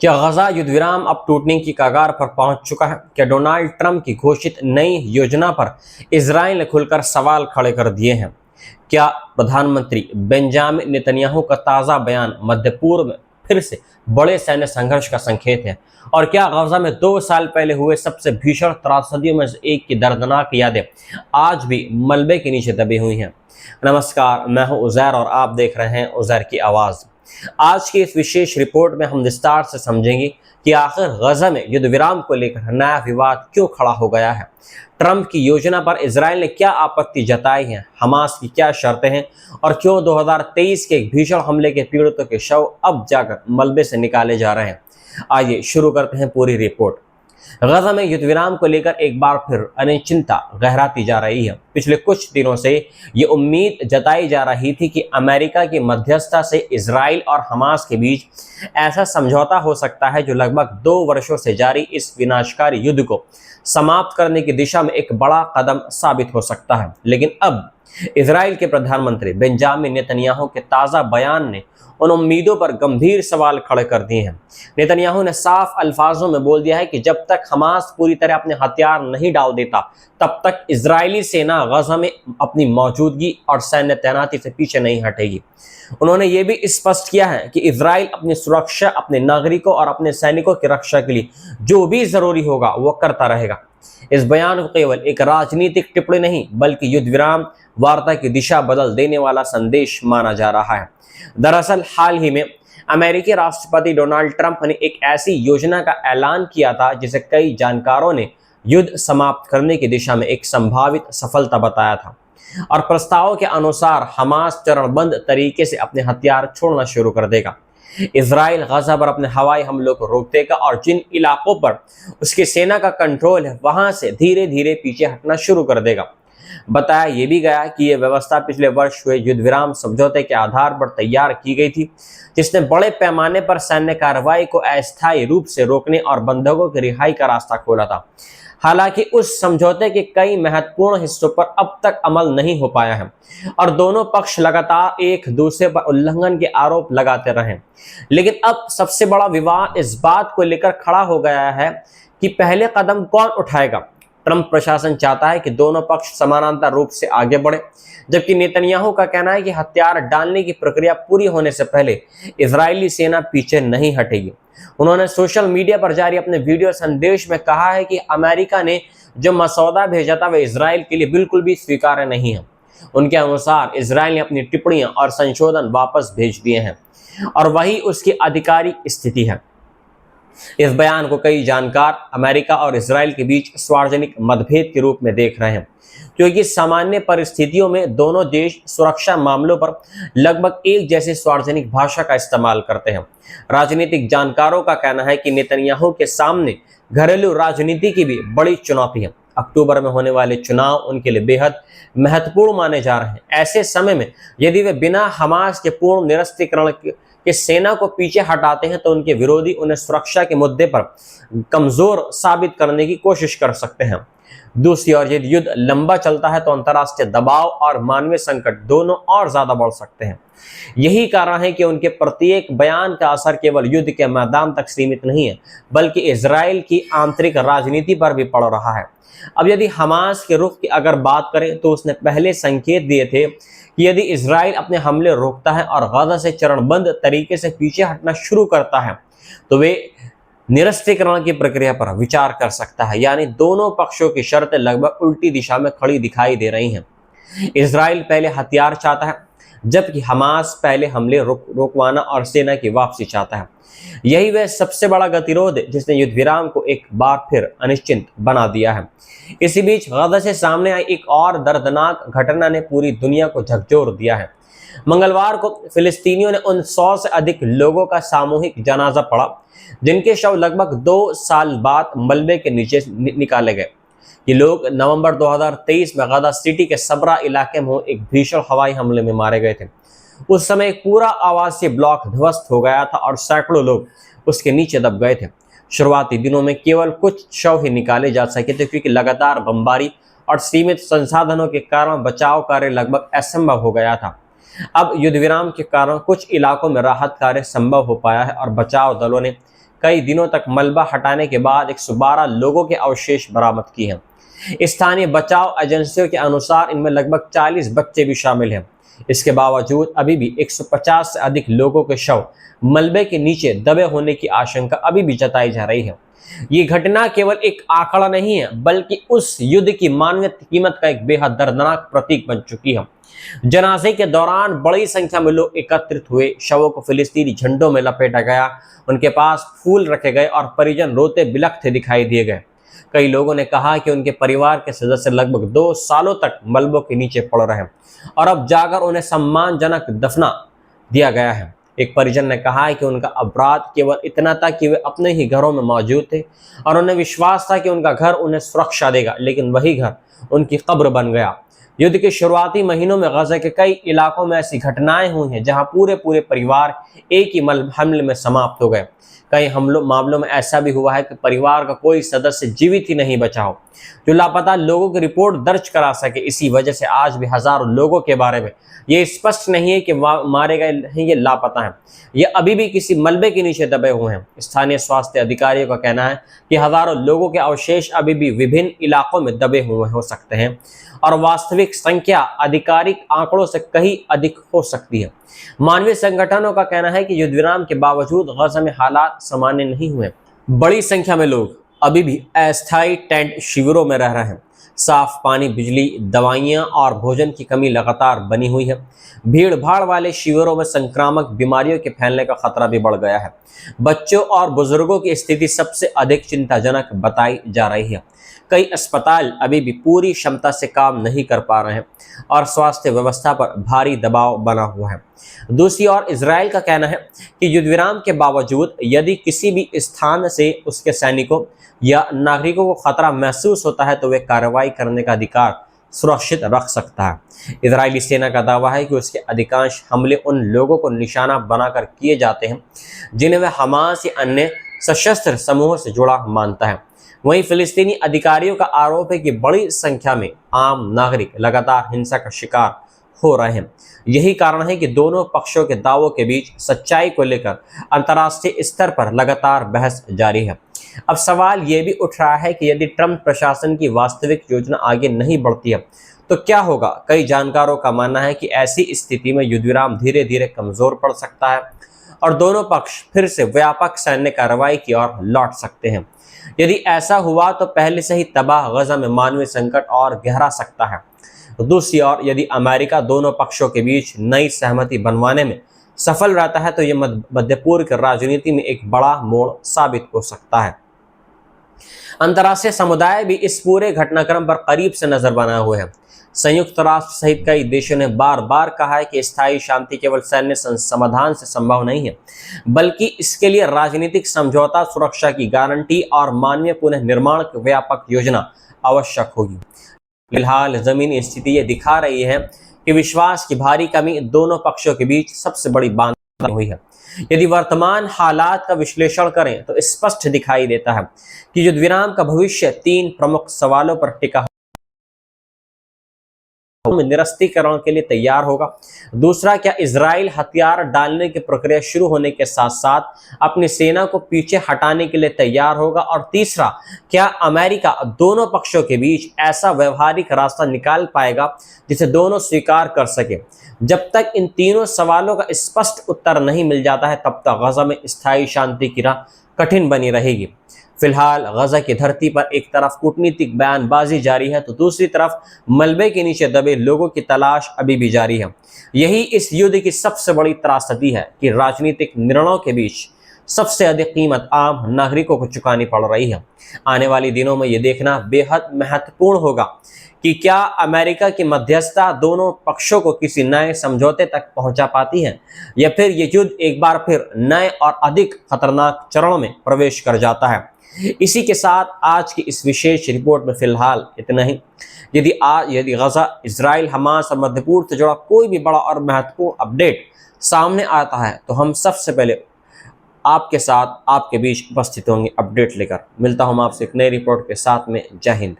क्या गजा युद्ध विराम अब टूटने की कगार पर पहुंच चुका है? क्या डोनाल्ड ट्रंप की घोषित नई योजना पर इजराइल ने खुलकर सवाल खड़े कर दिए हैं? क्या प्रधानमंत्री बेंजामिन नेतन्याहू का ताज़ा बयान मध्य पूर्व में फिर से बड़े सैन्य संघर्ष का संकेत है? और क्या गजा में 2 साल पहले हुए सबसे भीषण त्रासदियों में से एक की दर्दनाक यादें आज भी मलबे के नीचे दबी हुई हैं? नमस्कार, मैं हूं उज़ैर और आप देख रहे हैं उज़ैर की आवाज़। आज की इस विशेष रिपोर्ट में हम विस्तार से समझेंगे कि आखिर गजा में युद्ध विराम को लेकर नया विवाद क्यों खड़ा हो गया है, ट्रंप की योजना पर इजराइल ने क्या आपत्ति जताई है, हमास की क्या शर्तें हैं और क्यों 2023 के एक भीषण हमले के पीड़ितों के शव अब जाकर मलबे से निकाले जा रहे हैं। आइए शुरू करते हैं पूरी रिपोर्ट। गजा में युद्ध विराम को लेकर एक बार फिर अनिश्चितता गहराती जा रही है। पिछले कुछ दिनों से ये उम्मीद जताई जा रही थी कि अमेरिका की मध्यस्थता से इजराइल और हमास के बीच ऐसा समझौता हो सकता है जो लगभग 2 वर्षों से जारी इस विनाशकारी युद्ध को समाप्त करने की दिशा में एक बड़ा कदम साबित हो सकता है। लेकिन अब इजराइल के प्रधानमंत्री बेंजामिन नेतन्याहू के ताज़ा बयान ने उन उम्मीदों पर गंभीर सवाल खड़े कर दिए हैं। नेतन्याहू ने साफ अल्फाजों में बोल दिया है कि जब तक हमास पूरी तरह अपने हथियार नहीं डाल देता तब तक इजरायली सेना गजा में अपनी मौजूदगी और सैन्य तैनाती से पीछे नहीं हटेगी। उन्होंने ये भी स्पष्ट किया है कि इजराइल अपनी सुरक्षा, अपने नागरिकों और अपने सैनिकों की रक्षा के लिए जो भी जरूरी होगा वो करता रहेगा। इस बयान को केवल एक राजनीतिक टिप्पणी नहीं बल्कि युद्ध विराम वार्ता की दिशा बदल देने वाला संदेश माना जा रहा है। दरअसल हाल ही में अमेरिकी राष्ट्रपति डोनाल्ड ट्रंप ने एक ऐसी योजना का ऐलान किया था जिसे कई जानकारों ने युद्ध समाप्त करने की दिशा में एक संभावित सफलता बताया था। और प्रस्ताव के अनुसार हमास चरणबद्ध तरीके से अपने हथियार छोड़ना शुरू कर देगा। इजराइल गजा पर अपने हवाई हमलों को रोक देगा और जिन इलाकों पर उसकी सेना का कंट्रोल है वहां से धीरे धीरे पीछे हटना शुरू कर देगा। बताया यह भी गया कि यह व्यवस्था पिछले वर्ष हुए युद्ध विराम समझौते के आधार पर तैयार की गई थी, जिसने बड़े पैमाने पर सैन्य कार्रवाई को अस्थायी रूप से रोकने और बंधकों की रिहाई का रास्ता खोला था। हालांकि उस समझौते के कई महत्वपूर्ण हिस्सों पर अब तक अमल नहीं हो पाया है और दोनों पक्ष लगातार एक दूसरे पर उल्लंघन के आरोप लगाते रहे। लेकिन अब सबसे बड़ा विवाद इस बात को लेकर खड़ा हो गया है कि पहले कदम कौन उठाएगा। ट्रंप प्रशासन चाहता है कि दोनों पक्ष समानांतर रूप से आगे बढ़े, जबकि नेतन्याहू का कहना है कि हथियार डालने की प्रक्रिया पूरी होने से पहले इजरायली सेना पीछे नहीं हटेगी। उन्होंने सोशल मीडिया पर जारी अपने वीडियो संदेश में कहा है कि अमेरिका ने जो मसौदा भेजा था वह इजराइल के लिए बिल्कुल भी स्वीकार्य नहीं है। उनके अनुसार इजराइल ने अपनी टिप्पणियां और संशोधन वापस भेज दिए हैं और वही उसकी आधिकारिक स्थिति है। इस बयान को कई जानकार अमेरिका और इजराइल के बीच सार्वजनिक मतभेद के रूप में देख रहे हैं, क्योंकि सामान्य परिस्थितियों में दोनों देश सुरक्षा मामलों पर लगभग एक जैसी सार्वजनिक भाषा का इस्तेमाल करते हैं। राजनीतिक जानकारों का कहना है कि नेतन्याहू के सामने घरेलू राजनीति की भी बड़ी चुनौती है। अक्टूबर में होने वाले चुनाव उनके लिए बेहद महत्वपूर्ण माने जा रहे हैं। ऐसे समय में यदि वे बिना हमास के पूर्ण निरस्त्रीकरण के सेना को पीछे हटाते हैं तो उनके विरोधी उन्हें सुरक्षा के मुद्दे पर कमजोर साबित करने की कोशिश कर सकते हैं। दूसरी ओर यदि युद्ध लंबा चलता है तो अंतर्राष्ट्रीय दबाव और मानवीय संकट दोनों और ज्यादा बढ़ सकते हैं। यही कारण है कि उनके प्रत्येक बयान का असर केवल युद्ध के मैदान तक सीमित नहीं है बल्कि इजराइल की आंतरिक राजनीति पर भी पड़ रहा है। अब यदि हमास के रुख की अगर बात करें तो उसने पहले संकेत दिए थे कि यदि इजराइल अपने हमले रोकता है और गजा से चरणबद्ध तरीके से पीछे हटना शुरू करता है तो वे निरस्त्रीकरण की प्रक्रिया पर विचार कर सकता है। यानी दोनों पक्षों की शर्तें लगभग उल्टी दिशा में खड़ी दिखाई दे रही हैं। इजराइल पहले हथियार चाहता है जबकि हमास पहले हमले रोकवाना और सेना की वापसी चाहता है। यही वह सबसे बड़ा गतिरोध है जिसने युद्ध विराम को एक बार फिर अनिश्चित बना दिया है। इसी बीच गजा से सामने आई एक और दर्दनाक घटना ने पूरी दुनिया को झकझोर दिया है। मंगलवार को फिलिस्तीनियों ने उन 100 से अधिक लोगों का सामूहिक जनाजा पढ़ा जिनके शव लगभग 2 साल बाद मलबे के नीचे निकाले गए। ये लोग नवंबर 2023 में गजा सिटी के सबरा इलाके में एक भीषण हवाई हमले में मारे गए थे। उस समय एक पूरा आवासीय ब्लॉक ध्वस्त हो गया था और सैकड़ों लोग उसके नीचे दब गए थे। शुरुआती दिनों में केवल कुछ शव ही निकाले जा सके थे क्योंकि लगातार बमबारी और सीमित संसाधनों के कारण बचाव कार्य लगभग असंभव हो गया था। अब युद्ध विराम के कारण कुछ इलाकों में राहत कार्य संभव हो पाया है और बचाव दलों ने कई दिनों तक मलबा हटाने के बाद 112 लोगों के अवशेष बरामद किए हैं। स्थानीय बचाव एजेंसियों के अनुसार इनमें लगभग 40 बच्चे भी शामिल हैं। इसके बावजूद अभी भी 150 से अधिक लोगों के शव मलबे के नीचे दबे होने की आशंका अभी भी जताई जा रही है। ये घटना केवल एक आंकड़ा नहीं है, बल्कि उस युद्ध की मानवीय कीमत का एक बेहद दर्दनाक प्रतीक बन चुकी है। जनाजे के दौरान बड़ी संख्या में लोग एकत्रित हुए, शवों को फिलिस्तीनी झंडों में लपेटा गया, उनके पास फूल रखे गए और परिजन रोते बिलखते दिखाई दिए गए। कई लोगों ने कहा कि उनके परिवार के सदस्य लगभग 2 सालों तक मलबों के नीचे पड़ रहे हैं और अब जाकर उन्हें सम्मानजनक दफना दिया गया है। एक परिजन ने कहा है कि उनका अपराध केवल इतना था कि वे अपने ही घरों में मौजूद थे और उन्हें विश्वास था कि उनका घर उन्हें सुरक्षा देगा, लेकिन वही घर उनकी कब्र बन गया। युद्ध के शुरुआती महीनों में गजा के कई इलाकों में ऐसी घटनाएं हुई हैं जहां पूरे परिवार एक ही हमले में समाप्त हो गए। कई मामलों में ऐसा भी हुआ है कि परिवार का कोई सदस्य जीवित ही नहीं बचा हो जो लापता लोगों की रिपोर्ट दर्ज करा सके। इसी वजह से आज भी हजारों लोगों के बारे में ये स्पष्ट नहीं है कि मारे गए हैं या लापता हैं। ये अभी भी किसी मलबे के नीचे दबे हुए हैं। स्थानीय स्वास्थ्य अधिकारियों का कहना है कि हजारों लोगों के अवशेष अभी भी विभिन्न इलाकों में दबे हुए हो सकते हैं और वास्तविक संख्या आधिकारिक आंकड़ों से कहीं अधिक हो सकती है। मानवीय संगठनों का कहना है कि युद्ध विराम के बावजूद गजा में हालात सामान्य नहीं हुए। बड़ी संख्या में लोग अभी भी अस्थायी टेंट शिविरों में रह रहे हैं। साफ पानी, बिजली, दवाइयां और भोजन की कमी लगातार बनी हुई है। भीड़ भाड़ वाले शिविरों में संक्रामक बीमारियों के फैलने का खतरा भी बढ़ गया है। बच्चों और बुजुर्गों की स्थिति सबसे अधिक चिंताजनक बताई जा रही है। कई अस्पताल अभी भी पूरी क्षमता से काम नहीं कर पा रहे हैं और स्वास्थ्य व्यवस्था पर भारी दबाव बना हुआ है। दूसरी ओर इजराइल का कहना है कि युद्ध विराम के बावजूद यदि किसी भी स्थान से उसके सैनिकों या नागरिकों को खतरा महसूस होता है तो वे कार्रवाई करने का अधिकार सुरक्षित रख सकता है। इजरायली सेना का दावा है कि उसके अधिकांश हमले उन लोगों को निशाना बनाकर किए जाते हैं जिन्हें वह हमास या अन्य सशस्त्र समूहों से जुड़ा मानता है। वहीं फिलिस्तीनी अधिकारियों का आरोप है कि बड़ी संख्या में आम नागरिक लगातार हिंसा का शिकार हो रहे हैं। यही कारण है कि दोनों पक्षों के दावों के बीच सच्चाई को लेकर अंतर्राष्ट्रीय स्तर पर लगातार बहस जारी है। अब सवाल ये भी उठ रहा है कि यदि ट्रंप प्रशासन की वास्तविक योजना आगे नहीं बढ़ती है तो क्या होगा। कई जानकारों का मानना है कि ऐसी स्थिति में युद्ध विराम धीरे धीरे कमजोर पड़ सकता है और दोनों पक्ष फिर से व्यापक सैन्य कार्रवाई की ओर लौट सकते हैं। यदि ऐसा हुआ तो पहले से ही तबाह गजा में मानवीय संकट और गहरा सकता है। दूसरी ओर यदि अमेरिका दोनों पक्षों के बीच नई सहमति बनवाने में सफल रहता है तो यह मध्य पूर्व की राजनीति में एक बड़ा मोड़ साबित हो सकता है। अंतर्राष्ट्रीय समुदाय भी इस पूरे घटनाक्रम पर करीब से नजर बनाए हुए है। संयुक्त राष्ट्र सहित कई देशों ने बार बार कहा है कि स्थायी शांति केवल सैन्य समाधान से संभव नहीं है, बल्कि इसके लिए राजनीतिक समझौता, सुरक्षा की गारंटी और मानवीय पुनः निर्माण की व्यापक योजना आवश्यक होगी। फिलहाल जमीनी स्थिति ये दिखा रही है कि विश्वास की भारी कमी दोनों पक्षों के बीच सबसे बड़ी बात हुई है। यदि वर्तमान हालात का विश्लेषण करें तो स्पष्ट दिखाई देता है कि युद्ध विराम का भविष्य 3 प्रमुख सवालों पर टिका निरस्तीकरण के लिए तैयार होगा। दूसरा, क्या इजराइल हथियार डालने की प्रक्रिया शुरू होने के साथ साथ अपनी सेना को पीछे हटाने के लिए तैयार होगा। और तीसरा, क्या अमेरिका दोनों पक्षों के बीच ऐसा व्यवहारिक रास्ता निकाल पाएगा जिसे दोनों स्वीकार कर सके। जब तक इन तीनों सवालों का स्पष्ट उत्तर नहीं मिल जाता है तब तक गजा में स्थायी शांति की राह कठिन बनी रहेगी। फिलहाल गजा की धरती पर एक तरफ कूटनीतिक बयानबाजी जारी है तो दूसरी तरफ मलबे के नीचे दबे लोगों की तलाश अभी भी जारी है। यही इस युद्ध की सबसे बड़ी त्रासदी है कि राजनीतिक निर्णयों के बीच सबसे अधिक कीमत आम नागरिकों को चुकानी पड़ रही है। आने वाले दिनों में यह देखना बेहद महत्वपूर्ण होगा कि क्या अमेरिका की मध्यस्थता दोनों पक्षों को किसी नए समझौते तक पहुंचा पाती है या फिर ये युद्ध एक बार फिर नए और अधिक खतरनाक चरण में प्रवेश कर जाता है। इसी के साथ आज की इस विशेष रिपोर्ट में फिलहाल इतना ही। यदि गजा, इजराइल, हमास और मध्य पूर्व से जुड़ा कोई भी बड़ा और महत्वपूर्ण अपडेट सामने आता है तो हम सबसे पहले आपके साथ आपके बीच उपस्थित होंगे अपडेट लेकर। मिलता हूं आपसे एक नई रिपोर्ट के साथ में। जय हिंद।